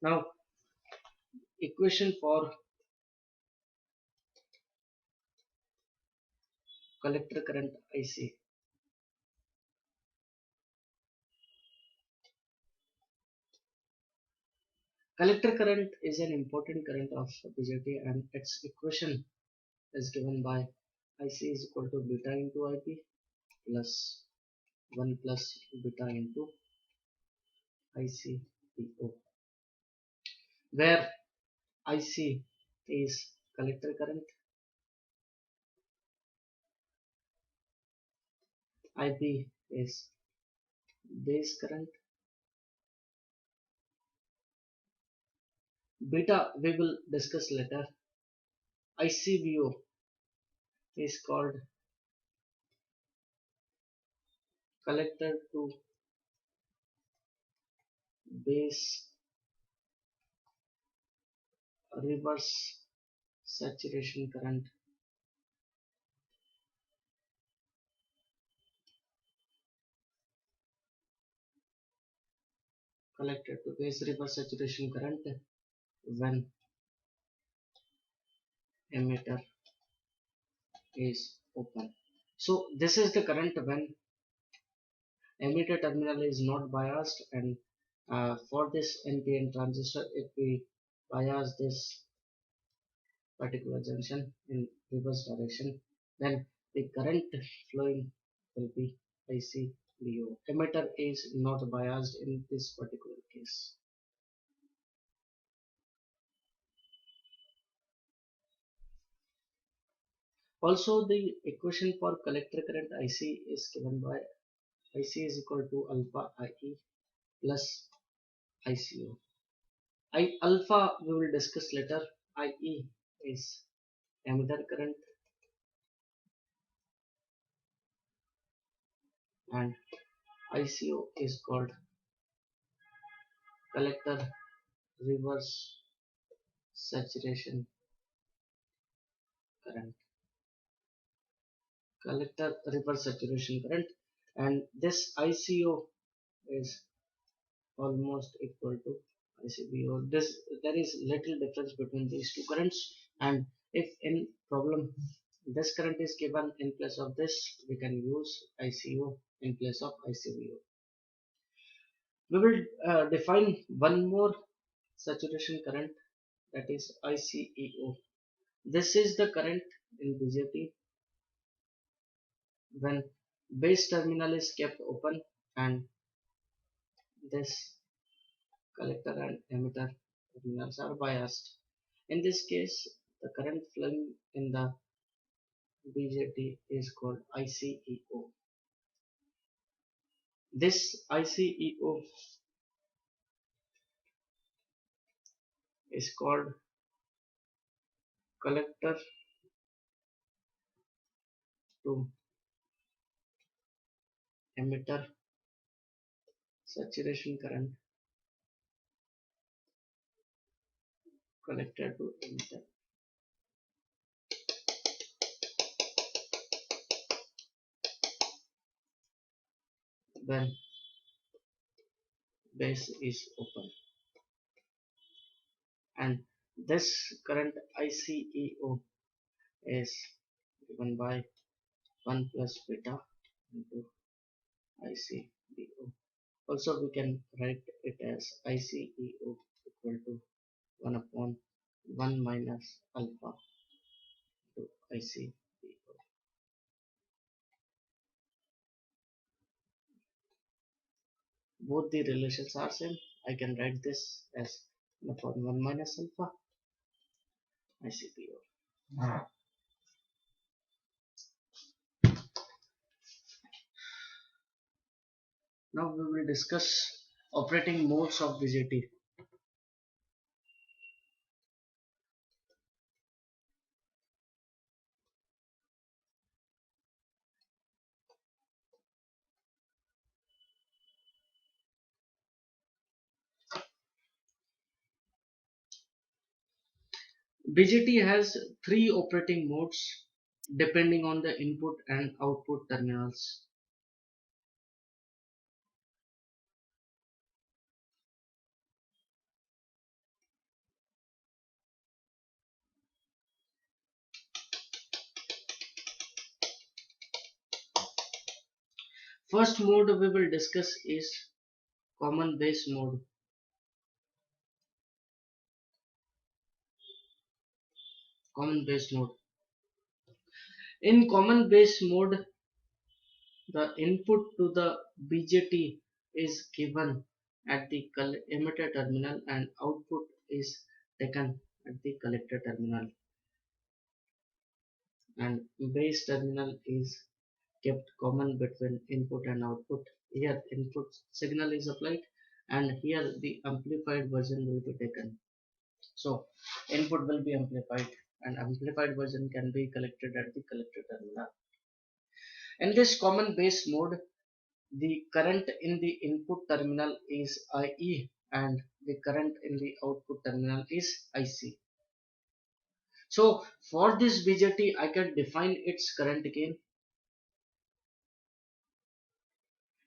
Now, equation for collector current IC. Collector current is an important current of BJT, and its equation is given by IC is equal to beta into IP plus 1 plus beta into ICPO, where IC is collector current, IP is base current, beta we will discuss later. ICBO is called collector to base reverse saturation current. Collector to base reverse saturation current when emitter is open. So this is the current when emitter terminal is not biased, and for this NPN transistor, if we bias this particular junction in reverse direction, then the current flowing will be ICBO. Emitter is not biased in this particular case. Also, the equation for collector current IC is given by IC is equal to alpha IE plus ICO. Alpha we will discuss later. IE is emitter current, and ICO is called collector reverse saturation current. Collector reverse saturation current, and this ICO is almost equal to ICBO. There is little difference between these two currents, and if in problem this current is given in place of this, we can use ICO in place of ICBO. We will define one more saturation current, that is ICEO. This is the current in BJT when base terminal is kept open and this collector and emitter terminals are biased. In this case, the current flowing in the BJT is called ICEO. This ICEO is called collector to emitter saturation current. Collector to emitter. When base is open, and this current ICEO is given by 1 plus beta into ICBO. Also we can write it as ICEO equal to 1 upon 1 minus alpha to ICBO. Both the relations are same. I can write this as 1 upon 1 minus alpha ICBO. Now we will discuss operating modes of BJT. BJT has three operating modes depending on the input and output terminals. First mode we will discuss is common base mode. Common base mode. In common base mode, the input to the BJT is given at the emitter terminal and output is taken at the collector terminal, and base terminal is kept common between input and output. Here input signal is applied and here the amplified version will be taken. So input will be amplified and amplified version can be collected at the collector terminal. In this common base mode, the current in the input terminal is IE and the current in the output terminal is IC. So for this BJT I can define its current gain.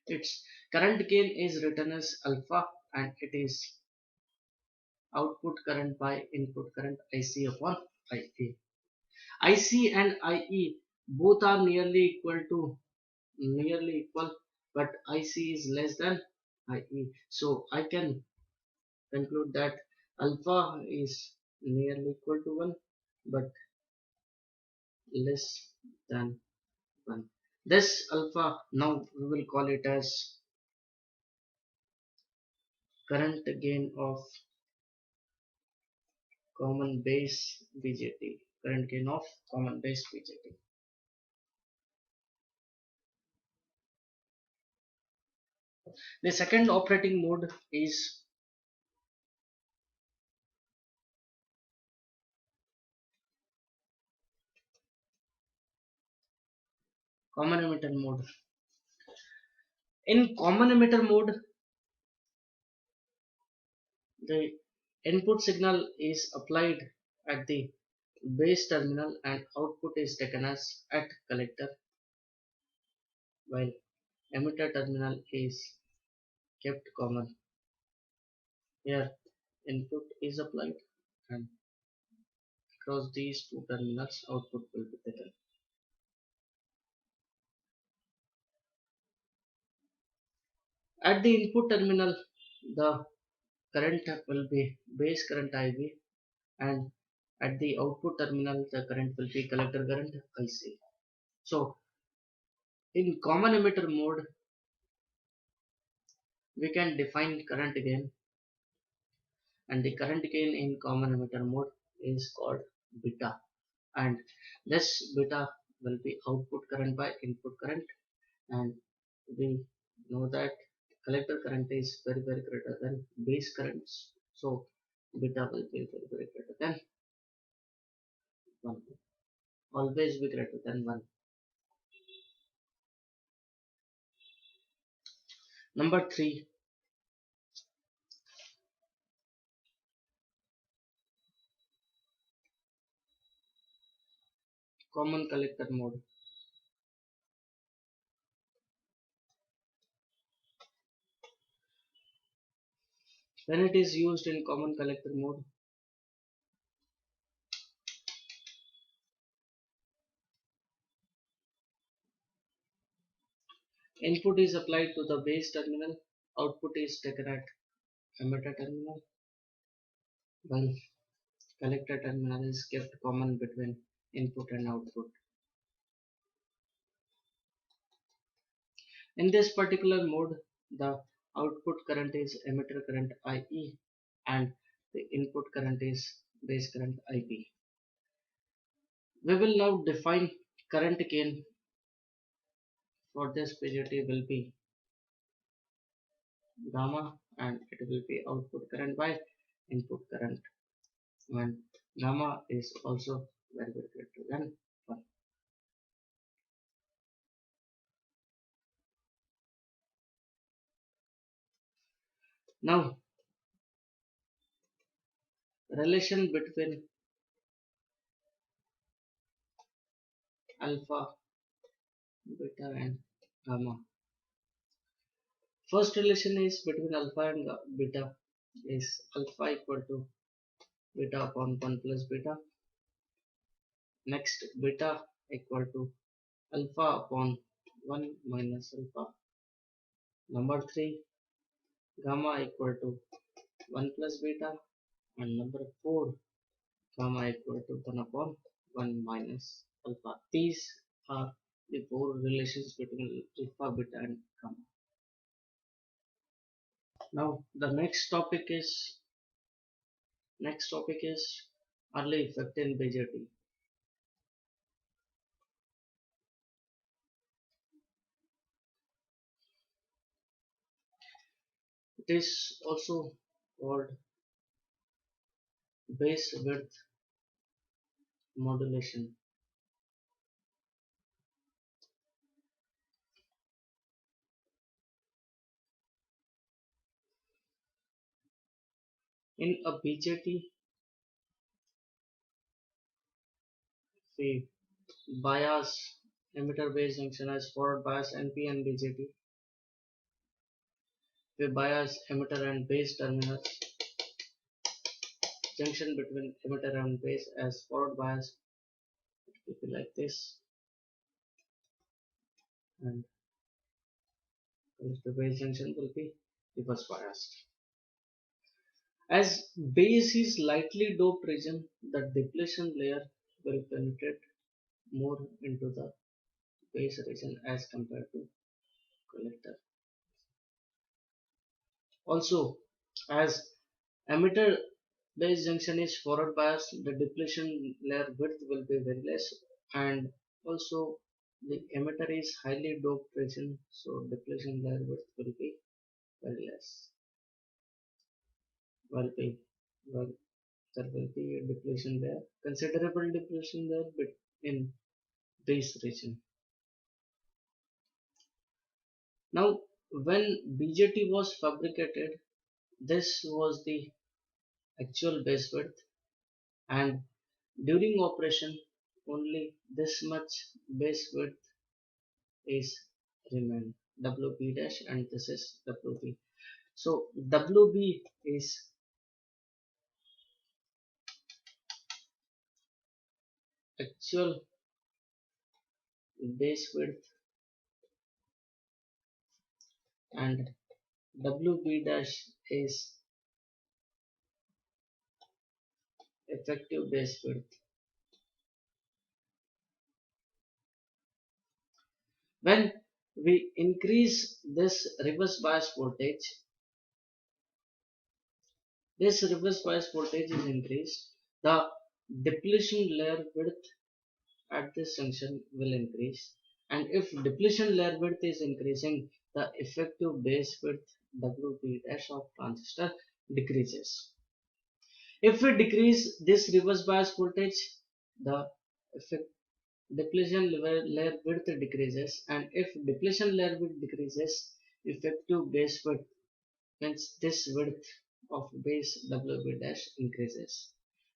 Its current gain is written as alpha and it is output current by input current IC upon IE. IC and IE both are nearly equal, but IC is less than IE. So I can conclude that alpha is nearly equal to 1 but less than 1. This alpha now we will call it as current gain of common base BJT. Current gain of common base BJT. The second operating mode is common emitter mode. In common emitter mode, the input signal is applied at the base terminal and output is taken as at collector, while emitter terminal is kept common. Here input is applied and across these two terminals output will be taken. At the input terminal the current will be base current IB and at the output terminal the current will be collector current IC. So in common emitter mode we can define current gain, and the current gain in common emitter mode is called beta, and this beta will be output current by input current, and we know that collector current is very greater than base currents, so beta will be very greater than 1, always be greater than 1. Number 3, common collector mode. When it is used in common collector mode, input is applied to the base terminal, output is taken at emitter terminal, while collector terminal is kept common between input and output. In this particular mode, the output current is emitter current IE and the input current is base current IB. We will now define current gain for this BJT will be gamma and it will be output current by input current, and gamma is also very greater than 1. Now relation between alpha, beta and gamma. First relation is between alpha and beta is alpha equal to beta upon 1 plus beta. Next beta equal to alpha upon 1 minus alpha. Number 3, gamma equal to 1 plus beta, and number 4, gamma equal to 1 upon 1 minus alpha. These are the 4 relations between alpha, beta and gamma. Now the next topic is early effect in BJT. It is also called base width modulation. In a BJT, we bias emitter base junction as forward bias NP and BJT. We bias emitter and base terminals junction between emitter and base as forward bias. It will be like this, and the base junction will be reverse biased. As base is lightly doped region, the depletion layer will penetrate more into the base region as compared to collector. Also, as emitter base junction is forward biased, the depletion layer width will be very less, and also the emitter is highly doped region, so depletion layer width will be very less. Well, well, there will be a depletion layer, considerable depletion layer in base region. Now, when BJT was fabricated, this was the actual base width, and during operation only this much base width is remained, WB dash, and this is WB. So WB is actual base width and WB dash is effective base width. When we increase this reverse bias voltage, is increased, the depletion layer width at this junction will increase, and if depletion layer width is increasing, the effective base width WB dash of transistor decreases. If we decrease this reverse bias voltage, the effect depletion layer width decreases, and if depletion layer width decreases, effective base width, hence this width of base WB dash increases.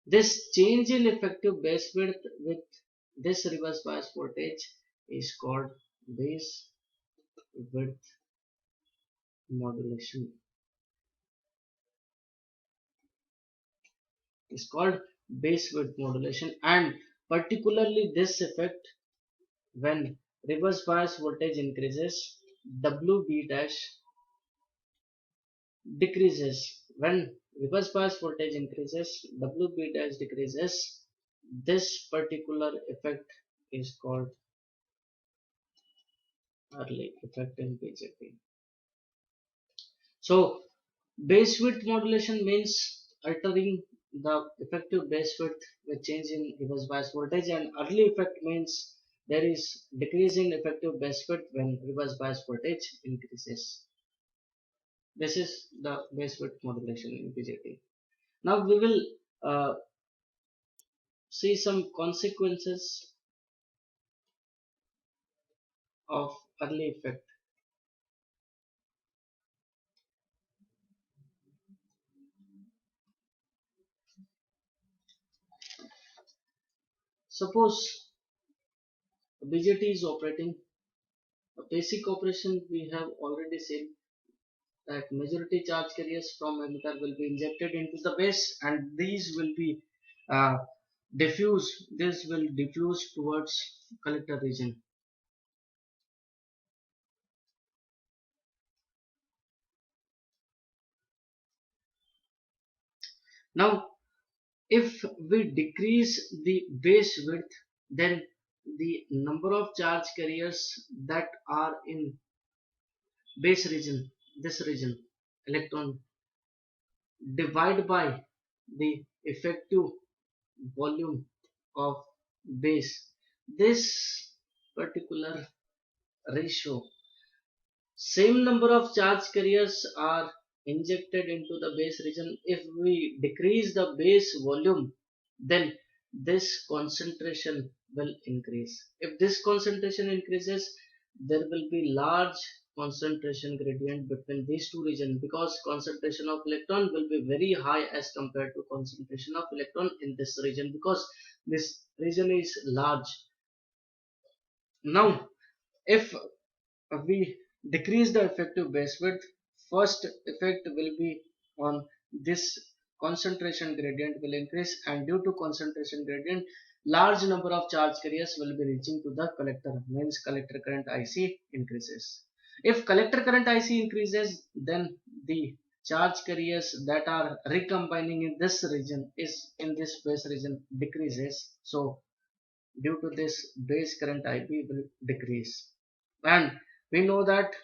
This change in effective base width with this reverse bias voltage is called base width modulation. It's called base width modulation, and particularly this effect when reverse bias voltage increases, WB dash decreases. When reverse bias voltage increases, WB dash decreases. This particular effect is called early effect in BJT. So base width modulation means altering the effective base width with change in reverse bias voltage, and early effect means there is decrease in effective base width when reverse bias voltage increases. This is the base width modulation in BJT. Now we will uh, see some consequences of early effect. Suppose BJT is operating. A basic operation we have already seen that majority charge carriers from emitter will be injected into the base, and these will be uh, this will diffuse towards collector region. Now, if we decrease the base width, then the number of charge carriers that are in base region, this region, electron, divide by the effective volume of base. This particular ratio, same number of charge carriers are injected into the base region. If we decrease the base volume, then this concentration will increase. If this concentration increases, there will be large concentration gradient between these two regions, because concentration of electron will be very high as compared to concentration of electron in this region, because this region is large. Now, if we decrease the effective base width, first effect will be on this concentration gradient will increase, and due to concentration gradient, large number of charge carriers will be reaching to the collector, means collector current IC increases. If collector current IC increases, then the charge carriers that are recombining in this region is in this base region decreases. So due to this, base current IB will decrease. And we know that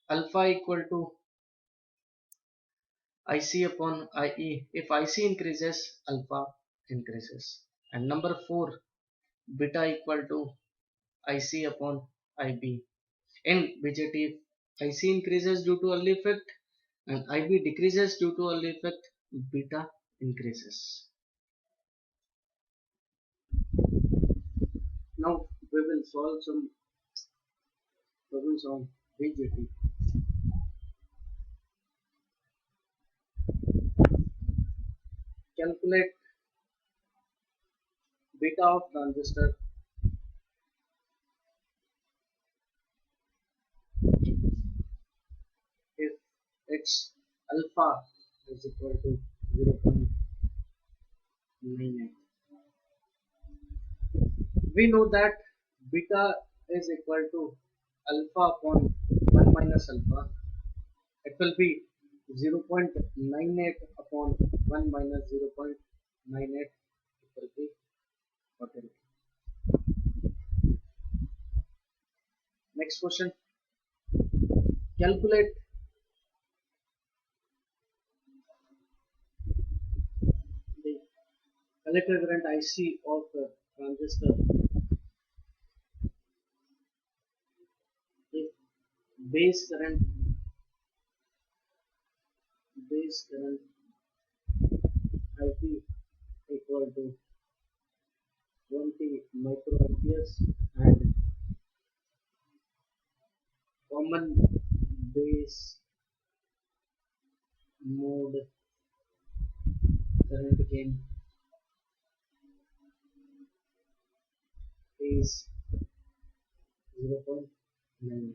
alpha equal to IC upon IE. If IC increases, alpha increases. And number 4, beta equal to IC upon IB. In BJT, IC increases due to early effect and IB decreases due to early effect, beta increases. Now we will solve some problems on BJT. Calculate beta of transistor if its alpha is equal to 0.98. We know that beta is equal to alpha upon 1 minus alpha. It will be 0.98 upon 1 minus 0.98. It will be 40. Next question. Calculate the collector current IC of the transistor if base current IP equal to 20 microamperes and common base mode current gain is 0.9.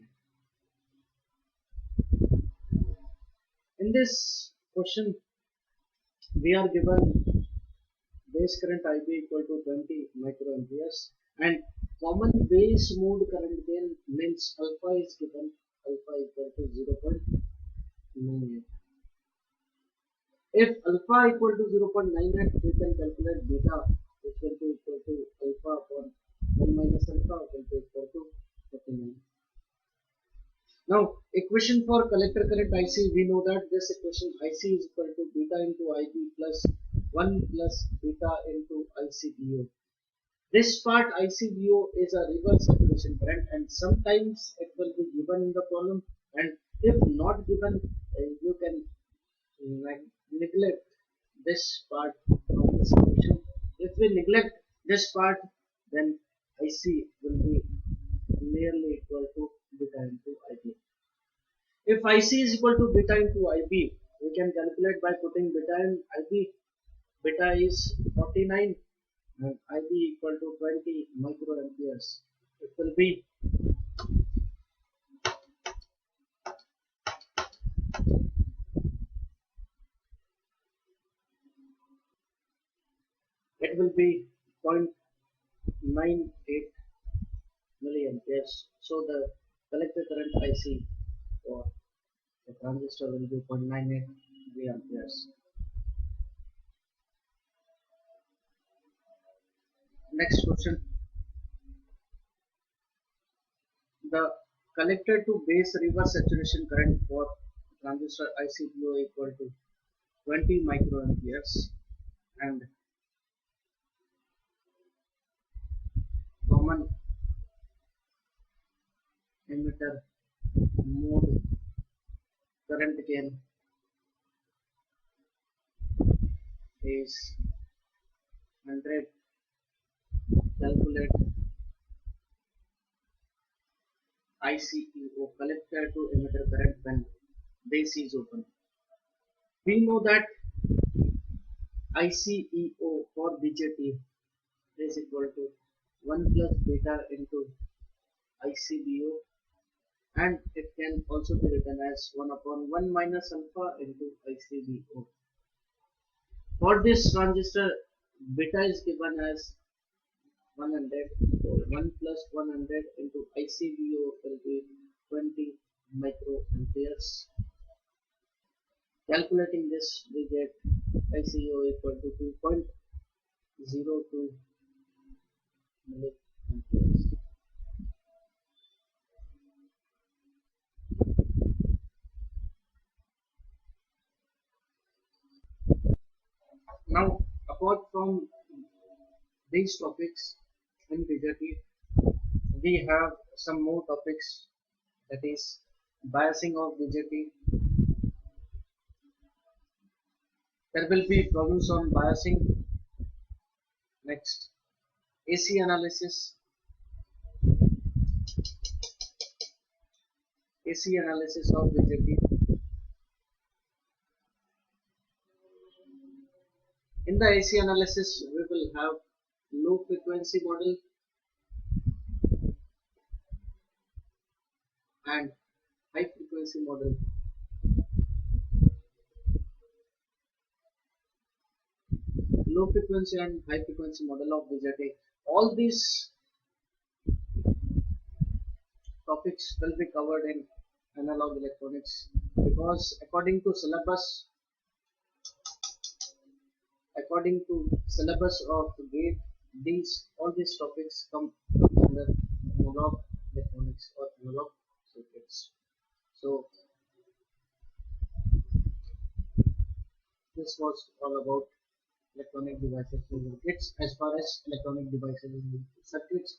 In this question, we are given base current IB equal to 20 microamperes and common base mode current gain means alpha is given, alpha equal to 0.98. If alpha equal to 0.98, we can calculate beta, which will be equal to alpha upon 1 minus alpha will be equal to 49. Now, equation for collector current IC, we know that this equation IC is equal to beta into IB plus 1 plus beta into ICBO. This part ICBO is a reverse saturation current and sometimes it will be given in the problem, and if not given, you can neglect this part of this equation. If we neglect this part, then IC will be nearly equal to beta into IB. If IC is equal to beta into IB, we can calculate by putting beta in IB. Beta is 49 and IB equal to 20 microamperes. It will be 0.98 milliamperes. So the collector current IC for the transistor will be 0.98 milliamperes. Next question. The collector to base reverse saturation current for transistor ICPO equal to 20 microamperes and common emitter mode current gain is 100. Calculate ICEO collector to emitter current when base is open. We know that ICEO for BJT is equal to 1 plus beta into ICBO, and it can also be written as 1 upon 1 minus alpha into ICBO. For this transistor, beta is given as 100, so 1 plus 100 into ICBO will be 20 microamperes. Calculating this, we get ICO equal to 2.02 milliamperes. Now, apart from these topics in BJT, we have some more topics, that is biasing of BJT. There will be problems on biasing. Next, AC analysis. AC analysis of BJT. In the AC analysis, we will have low frequency model and high frequency model. Low frequency and high frequency model of BJT. All these topics will be covered in analog electronics, because according to syllabus of GATE, all these topics come under analog electronics or analog circuits. So this was all about electronic devices and circuits. As far as electronic devices and circuits,